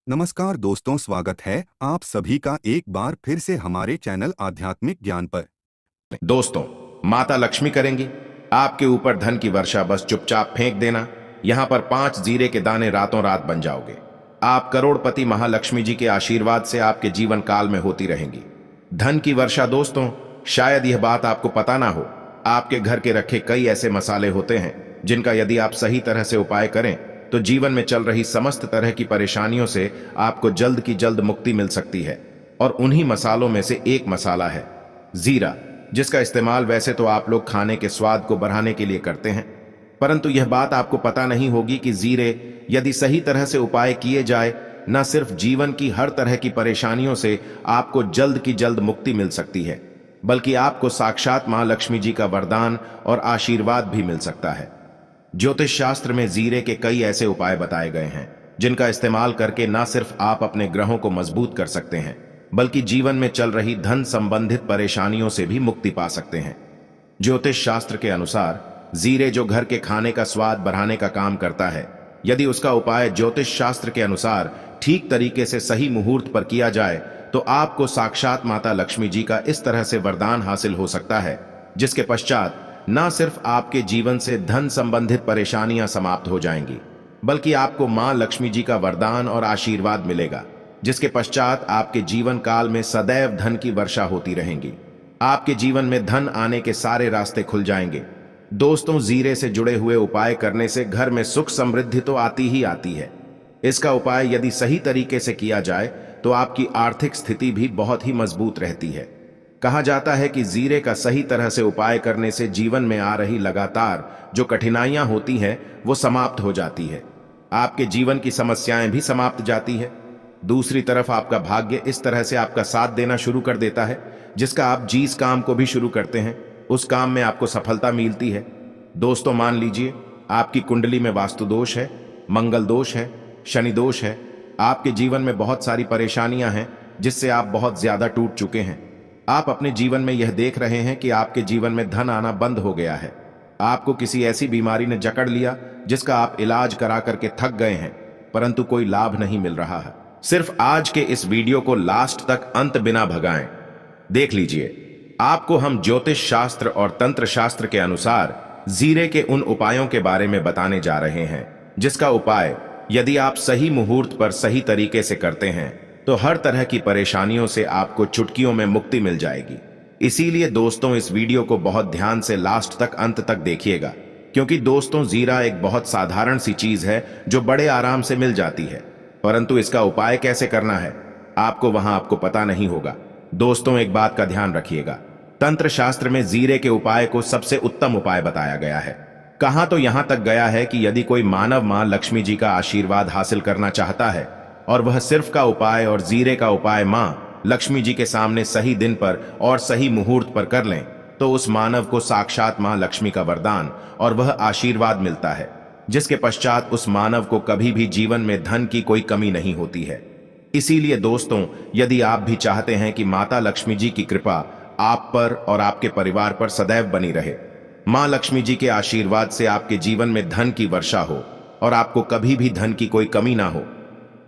नमस्कार दोस्तों, स्वागत है आप सभी का एक बार फिर से हमारे चैनल आध्यात्मिक ज्ञान पर। दोस्तों, माता लक्ष्मी करेंगी आपके ऊपर धन की वर्षा। बस चुपचाप फेंक देना। यहां पर 5 जीरे के दाने रातों रात बन जाओगे। आप करोड़पति महालक्ष्मी जी के आशीर्वाद से आपके जीवन काल में होती रहेंगी धन की वर्षा। दोस्तों, शायद यह बात आपको पता ना हो, आपके घर के रखे कई ऐसे मसाले होते हैं जिनका यदि आप सही तरह से उपाय करें तो जीवन में चल रही समस्त तरह की परेशानियों से आपको जल्द की जल्द मुक्ति मिल सकती है। और उन्हीं मसालों में से एक मसाला है जीरा, जिसका इस्तेमाल वैसे तो आप लोग खाने के स्वाद को बढ़ाने के लिए करते हैं, परंतु यह बात आपको पता नहीं होगी कि जीरे यदि सही तरह से उपाय किए जाए, न सिर्फ जीवन की हर तरह की परेशानियों से आपको जल्द की जल्द मुक्ति मिल सकती है, बल्कि आपको साक्षात मां लक्ष्मी जी का वरदान और आशीर्वाद भी मिल सकता है। ज्योतिष शास्त्र में जीरे के कई ऐसे उपाय बताए गए हैं जिनका इस्तेमाल करके न सिर्फ आप अपने ग्रहों को मजबूत कर सकते हैं, बल्कि जीवन में चल रही धन संबंधित परेशानियों से भी मुक्ति पा सकते हैं। ज्योतिष शास्त्र के अनुसार जीरे जो घर के खाने का स्वाद बढ़ाने का काम करता है, यदि उसका उपाय ज्योतिष शास्त्र के अनुसार ठीक तरीके से सही मुहूर्त पर किया जाए तो आपको साक्षात माता लक्ष्मी जी का इस तरह से वरदान हासिल हो सकता है, जिसके पश्चात न सिर्फ आपके जीवन से धन संबंधित परेशानियां समाप्त हो जाएंगी, बल्कि आपको मां लक्ष्मी जी का वरदान और आशीर्वाद मिलेगा, जिसके पश्चात आपके जीवन काल में सदैव धन की वर्षा होती रहेंगी। आपके जीवन में धन आने के सारे रास्ते खुल जाएंगे। दोस्तों, जीरे से जुड़े हुए उपाय करने से घर में सुख समृद्धि तो आती ही आती है। इसका उपाय यदि सही तरीके से किया जाए तो आपकी आर्थिक स्थिति भी बहुत ही मजबूत रहती है। कहा जाता है कि जीरे का सही तरह से उपाय करने से जीवन में आ रही लगातार जो कठिनाइयां होती हैं वो समाप्त हो जाती है। आपके जीवन की समस्याएं भी समाप्त जाती है। दूसरी तरफ आपका भाग्य इस तरह से आपका साथ देना शुरू कर देता है, जिसका आप जिस काम को भी शुरू करते हैं उस काम में आपको सफलता मिलती है। दोस्तों, मान लीजिए आपकी कुंडली में वास्तु दोष है, मंगल दोष है, शनि दोष है, आपके जीवन में बहुत सारी परेशानियां हैं जिससे आप बहुत ज्यादा टूट चुके हैं। आप अपने जीवन में यह देख रहे हैं कि आपके जीवन में धन आना बंद हो गया है। आपको किसी ऐसी बीमारी ने जकड़ लिया जिसका आप इलाज करा करके थक गए हैं, परंतु कोई लाभ नहीं मिल रहा है। सिर्फ आज के इस वीडियो को लास्ट तक अंत बिना भगाएं। देख लीजिए, आपको हम ज्योतिष शास्त्र और तंत्र शास्त्र के अनुसार जीरे के उन उपायों के बारे में बताने जा रहे हैं जिसका उपाय यदि आप सही मुहूर्त पर सही तरीके से करते हैं तो हर तरह की परेशानियों से आपको चुटकियों में मुक्ति मिल जाएगी। इसीलिए दोस्तों, इस वीडियो को बहुत ध्यान से लास्ट तक अंत तक देखिएगा, क्योंकि दोस्तों, जीरा एक बहुत साधारण सी चीज है जो बड़े आराम से मिल जाती है, परंतु इसका उपाय कैसे करना है आपको पता नहीं होगा। दोस्तों, एक बात का ध्यान रखिएगा, तंत्र शास्त्र में जीरे के उपाय को सबसे उत्तम उपाय बताया गया है। कहां तो यहां तक गया है कि यदि कोई मानव मां लक्ष्मी जी का आशीर्वाद हासिल करना चाहता है और वह सिर्फ का उपाय और जीरे का उपाय मां लक्ष्मी जी के सामने सही दिन पर और सही मुहूर्त पर कर लें तो उस मानव को साक्षात मां लक्ष्मी का वरदान और वह आशीर्वाद मिलता है, जिसके पश्चात उस मानव को कभी भी जीवन में धन की कोई कमी नहीं होती है। इसीलिए दोस्तों, यदि आप भी चाहते हैं कि माता लक्ष्मी जी की कृपा आप पर और आपके परिवार पर सदैव बनी रहे, मां लक्ष्मी जी के आशीर्वाद से आपके जीवन में धन की वर्षा हो और आपको कभी भी धन की कोई कमी ना हो,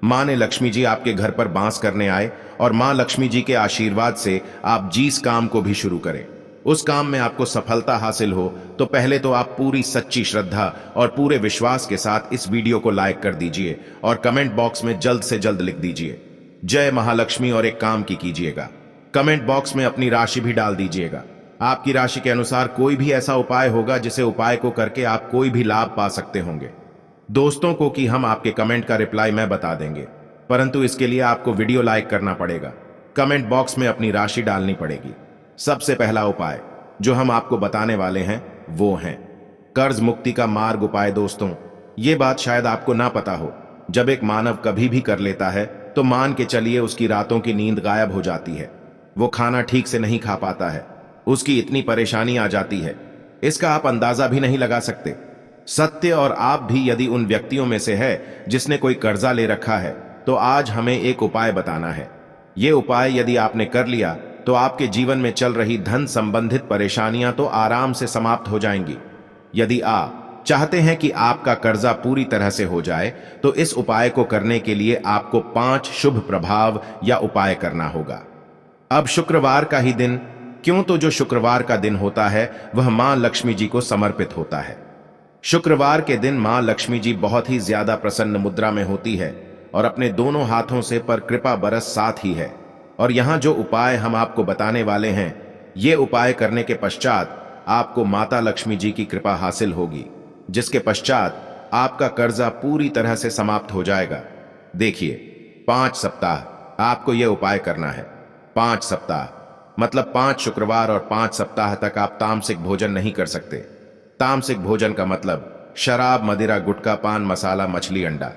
मां लक्ष्मी जी आपके घर पर बांस करने आए और मां लक्ष्मी जी के आशीर्वाद से आप जिस काम को भी शुरू करें उस काम में आपको सफलता हासिल हो, तो पहले तो आप पूरी सच्ची श्रद्धा और पूरे विश्वास के साथ इस वीडियो को लाइक कर दीजिए और कमेंट बॉक्स में जल्द से जल्द लिख दीजिए जय महालक्ष्मी और एक काम की कीजिएगा, कमेंट बॉक्स में अपनी राशि भी डाल दीजिएगा। आपकी राशि के अनुसार कोई भी ऐसा उपाय होगा जिसे उपाय को करके आप कोई भी लाभ पा सकते होंगे। दोस्तों को कि हम आपके कमेंट का रिप्लाई मैं बता देंगे, परंतु इसके लिए आपको वीडियो लाइक करना पड़ेगा, कमेंट बॉक्स में अपनी राशि डालनी पड़ेगी। सबसे पहला उपाय जो हम आपको बताने वाले हैं वो है कर्ज मुक्ति का मार्ग उपाय। दोस्तों, ये बात शायद आपको ना पता हो, जब एक मानव कभी भी कर लेता है तो मान के चलिए उसकी रातों की नींद गायब हो जाती है, वो खाना ठीक से नहीं खा पाता है, उसकी इतनी परेशानी आ जाती है, इसका आप अंदाजा भी नहीं लगा सकते। सत्य, और आप भी यदि उन व्यक्तियों में से है जिसने कोई कर्जा ले रखा है तो आज हमें एक उपाय बताना है। ये उपाय यदि आपने कर लिया तो आपके जीवन में चल रही धन संबंधित परेशानियां तो आराम से समाप्त हो जाएंगी। यदि चाहते हैं कि आपका कर्जा पूरी तरह से हो जाए, तो इस उपाय को करने के लिए आपको 5 शुभ प्रभाव या उपाय करना होगा। अब शुक्रवार का ही दिन, क्यों? तो जो शुक्रवार का दिन होता है वह मां लक्ष्मी जी को समर्पित होता है। शुक्रवार के दिन मां लक्ष्मी जी बहुत ही ज्यादा प्रसन्न मुद्रा में होती है और अपने दोनों हाथों से पर कृपा बरस साथ ही है। और यहां जो उपाय हम आपको बताने वाले हैं, ये उपाय करने के पश्चात आपको माता लक्ष्मी जी की कृपा हासिल होगी, जिसके पश्चात आपका कर्जा पूरी तरह से समाप्त हो जाएगा। देखिए, 5 सप्ताह आपको यह उपाय करना है। 5 सप्ताह मतलब 5 शुक्रवार और 5 सप्ताह तक आप तामसिक भोजन नहीं कर सकते। तामसिक भोजन का मतलब शराब, मदिरा, गुटखा, पान मसाला, मछली, अंडा,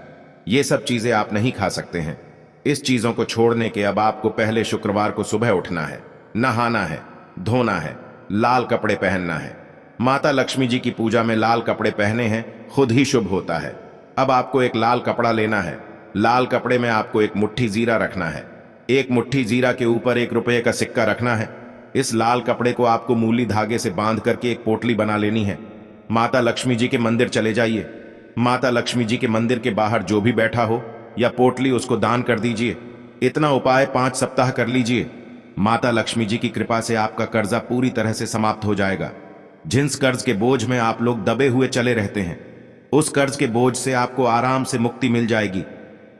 ये सब चीजें आप नहीं खा सकते हैं। इस चीजों को छोड़ने के अब आपको पहले शुक्रवार को सुबह उठना है, नहाना है, धोना है, लाल कपड़े पहनना है। माता लक्ष्मी जी की पूजा में लाल कपड़े पहने हैं खुद ही शुभ होता है। अब आपको एक लाल कपड़ा लेना है। लाल कपड़े में आपको एक मुट्ठी जीरा रखना है। एक मुट्ठी जीरा के ऊपर 1 रुपये का सिक्का रखना है। इस लाल कपड़े को आपको मूली धागे से बांध करके एक पोटली बना लेनी है। माता लक्ष्मी जी के मंदिर चले जाइए। माता लक्ष्मी जी के मंदिर के बाहर जो भी बैठा हो या पोटली, उसको दान कर दीजिए। इतना उपाय 5 सप्ताह कर लीजिए। माता लक्ष्मी जी की कृपा से आपका कर्जा पूरी तरह से समाप्त हो जाएगा। जिस कर्ज के बोझ में आप लोग दबे हुए चले रहते हैं, उस कर्ज के बोझ से आपको आराम से मुक्ति मिल जाएगी।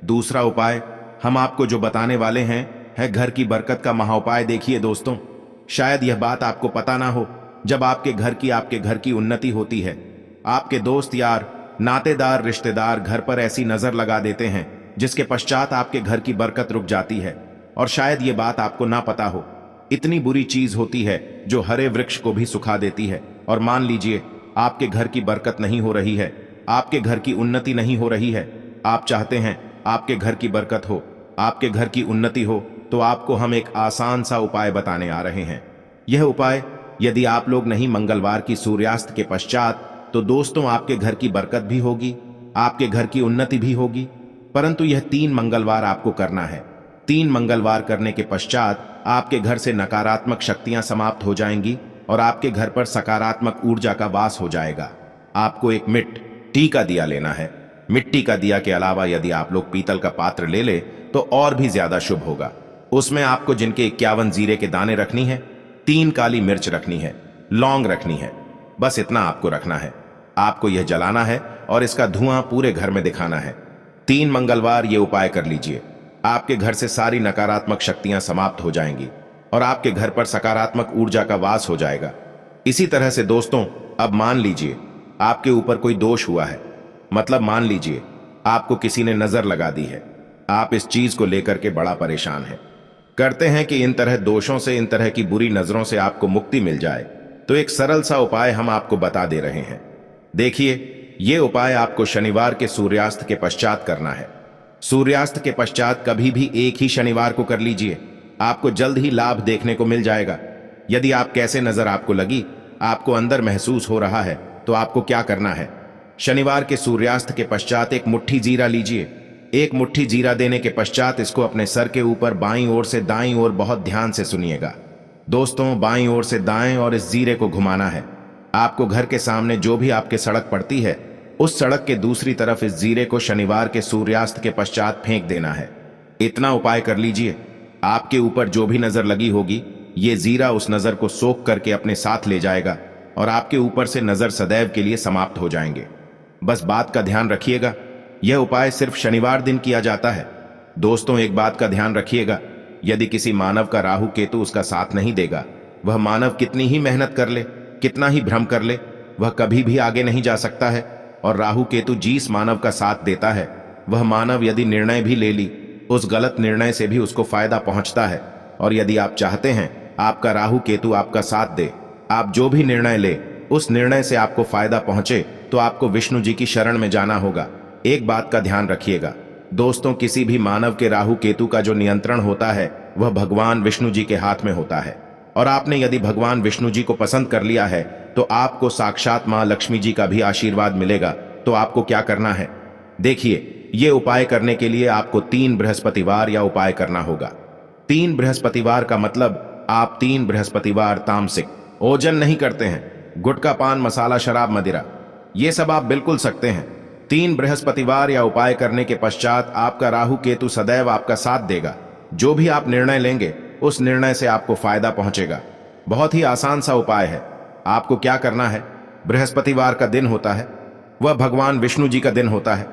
दूसरा उपाय हम आपको जो बताने वाले हैं है घर की बरकत का महाउपाय। देखिए दोस्तों, शायद यह बात आपको पता ना हो, जब आपके घर की उन्नति होती है, आपके दोस्त, यार, नातेदार, रिश्तेदार घर पर ऐसी नजर लगा देते हैं जिसके पश्चात आपके घर की बरकत रुक जाती है। और शायद ये बात आपको ना पता हो, इतनी बुरी चीज होती है जो हरे वृक्ष को भी सुखा देती है। और मान लीजिए आपके घर की बरकत नहीं हो रही है, आपके घर की उन्नति नहीं हो रही है, आप चाहते हैं आपके घर की बरकत हो, आपके घर की उन्नति हो, तो आपको हम एक आसान सा उपाय बताने आ रहे हैं। यह उपाय यदि आप लोग नहीं मंगलवार की सूर्यास्त के पश्चात, तो दोस्तों आपके घर की बरकत भी होगी, आपके घर की उन्नति भी होगी। परंतु यह 3 मंगलवार आपको करना है। 3 मंगलवार करने के पश्चात आपके घर से नकारात्मक शक्तियां समाप्त हो जाएंगी और आपके घर पर सकारात्मक ऊर्जा का वास हो जाएगा। आपको एक मिट्टी का दिया लेना है। मिट्टी का दिया के अलावा यदि आप लोग पीतल का पात्र ले ले तो और भी ज्यादा शुभ होगा। उसमें आपको जिनके 51 जीरे के दाने रखनी है, 3 काली मिर्च रखनी है, लौंग रखनी है। बस इतना आपको रखना है। आपको यह जलाना है और इसका धुआं पूरे घर में दिखाना है। 3 मंगलवार ये उपाय कर लीजिए। आपके घर से सारी नकारात्मक शक्तियां समाप्त हो जाएंगी और आपके घर पर सकारात्मक ऊर्जा का वास हो जाएगा। इसी तरह से दोस्तों, अब मान लीजिए आपके ऊपर कोई दोष हुआ है, मतलब मान लीजिए आपको किसी ने नजर लगा दी है, आप इस चीज को लेकर के बड़ा परेशान हैं, करते हैं कि इन तरह दोषों से, इन तरह की बुरी नजरों से आपको मुक्ति मिल जाए, तो एक सरल सा उपाय हम आपको बता दे रहे हैं। देखिए, ये उपाय आपको शनिवार के सूर्यास्त के पश्चात करना है। सूर्यास्त के पश्चात कभी भी एक ही शनिवार को कर लीजिए, आपको जल्द ही लाभ देखने को मिल जाएगा। यदि आप कैसे नजर आपको लगी, आपको अंदर महसूस हो रहा है, तो आपको क्या करना है, शनिवार के सूर्यास्त के पश्चात एक मुट्ठी जीरा लीजिए। एक मुट्ठी जीरा देने के पश्चात इसको अपने सर के ऊपर बाईं ओर से दाईं ओर, बहुत ध्यान से सुनिएगा दोस्तों, बाईं ओर से दाएं और इस जीरे को घुमाना है। आपको घर के सामने जो भी आपके सड़क पड़ती है, उस सड़क के दूसरी तरफ इस जीरे को शनिवार के सूर्यास्त के पश्चात फेंक देना है। इतना उपाय कर लीजिए। आपके ऊपर जो भी नजर लगी होगी, ये जीरा उस नजर को सोख करके अपने साथ ले जाएगा और आपके ऊपर से नजर सदैव के लिए समाप्त हो जाएंगे। बस बात का ध्यान रखिएगा, यह उपाय सिर्फ शनिवार दिन किया जाता है। दोस्तों, एक बात का ध्यान रखिएगा, यदि किसी मानव का राहु केतु उसका साथ नहीं देगा, वह मानव कितनी ही मेहनत कर ले, कितना ही भ्रम कर ले, वह कभी भी आगे नहीं जा सकता है। और राहु केतु जिस मानव का साथ देता है, वह मानव यदि निर्णय भी ले ली, उस गलत निर्णय से भी उसको फायदा पहुंचता है। और यदि आप चाहते हैं आपका राहु केतु आपका साथ दे, आप जो भी निर्णय ले उस निर्णय से आपको फायदा पहुंचे, तो आपको विष्णु जी की शरण में जाना होगा। एक बात का ध्यान रखिएगा दोस्तों, किसी भी मानव के राहु केतु का जो नियंत्रण होता है, वह भगवान विष्णु जी के हाथ में होता है। और आपने यदि भगवान विष्णु जी को पसंद कर लिया है, तो आपको साक्षात मां लक्ष्मी जी का भी आशीर्वाद मिलेगा। तो आपको क्या करना है, देखिए, ये उपाय करने के लिए आपको 3 बृहस्पतिवार या उपाय करना होगा। 3 बृहस्पतिवार का मतलब आप 3 बृहस्पतिवार तामसिक भोजन नहीं करते हैं, गुटखा, पान मसाला, शराब, मदिरा, ये सब आप बिल्कुल सकते हैं। 3 बृहस्पतिवार या उपाय करने के पश्चात आपका राहु केतु सदैव आपका साथ देगा। जो भी आप निर्णय लेंगे उस निर्णय से आपको फायदा पहुंचेगा। बहुत ही आसान सा उपाय है। आपको क्या करना है, बृहस्पतिवार का दिन होता है, वह भगवान विष्णु जी का दिन होता है।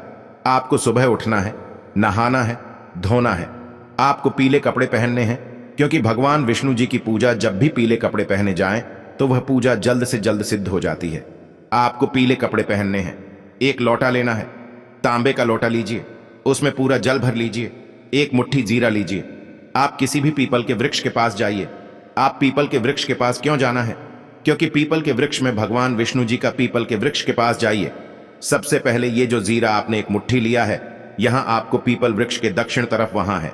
आपको सुबह उठना है, नहाना है, धोना है। आपको पीले कपड़े पहनने हैं, क्योंकि भगवान विष्णु जी की पूजा जब भी पीले कपड़े पहने जाएं तो वह पूजा जल्द से जल्द सिद्ध हो जाती है। आपको पीले कपड़े पहनने हैं। एक लोटा लेना है, तांबे का लोटा लीजिए, उसमें पूरा जल भर लीजिए। एक मुट्ठी जीरा लीजिए। आप किसी भी पीपल के वृक्ष के पास जाइए। आप पीपल के वृक्ष के पास क्यों जाना है? क्योंकि पीपल के वृक्ष में भगवान विष्णु जी का पीपल के वृक्ष के पास जाइए। सबसे पहले ये जो जीरा आपने एक मुट्ठी लिया है, यहां आपको पीपल वृक्ष के दक्षिण तरफ वहां है,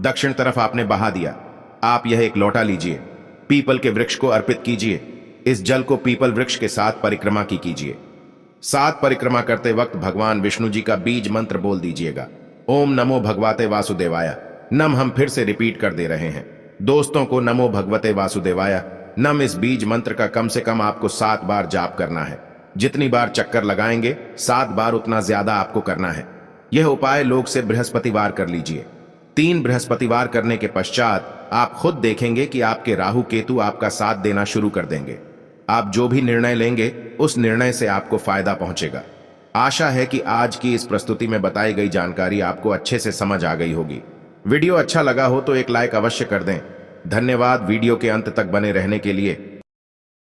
दक्षिण तरफ आपने बहा दिया। आप यह एक लोटा लीजिए, पीपल के वृक्ष को अर्पित कीजिए। इस जल को पीपल वृक्ष के साथ परिक्रमा की कीजिए। 7 परिक्रमा करते वक्त भगवान विष्णु जी का बीज मंत्र बोल दीजिएगा, ओम नमो भगवते वासुदेवाय नम। हम फिर से रिपीट कर दे रहे हैं दोस्तों को, नमो भगवते वासुदेवाय नम। इस बीज मंत्र का कम से कम आपको 7 बार जाप करना है। जितनी बार चक्कर लगाएंगे 7 बार उतना ज्यादा आपको करना है। यह उपाय लोग से बृहस्पतिवार कर लीजिए। 3 बृहस्पतिवार करने के पश्चात आप खुद देखेंगे कि आपके राहु केतु आपका साथ देना शुरू कर देंगे। आप जो भी निर्णय लेंगे उस निर्णय से आपको फायदा पहुंचेगा। आशा है कि आज की इस प्रस्तुति में बताई गई जानकारी आपको अच्छे से समझ आ गई होगी। वीडियो अच्छा लगा हो तो एक लाइक अवश्य कर दें। धन्यवाद वीडियो के अंत तक बने रहने के लिए।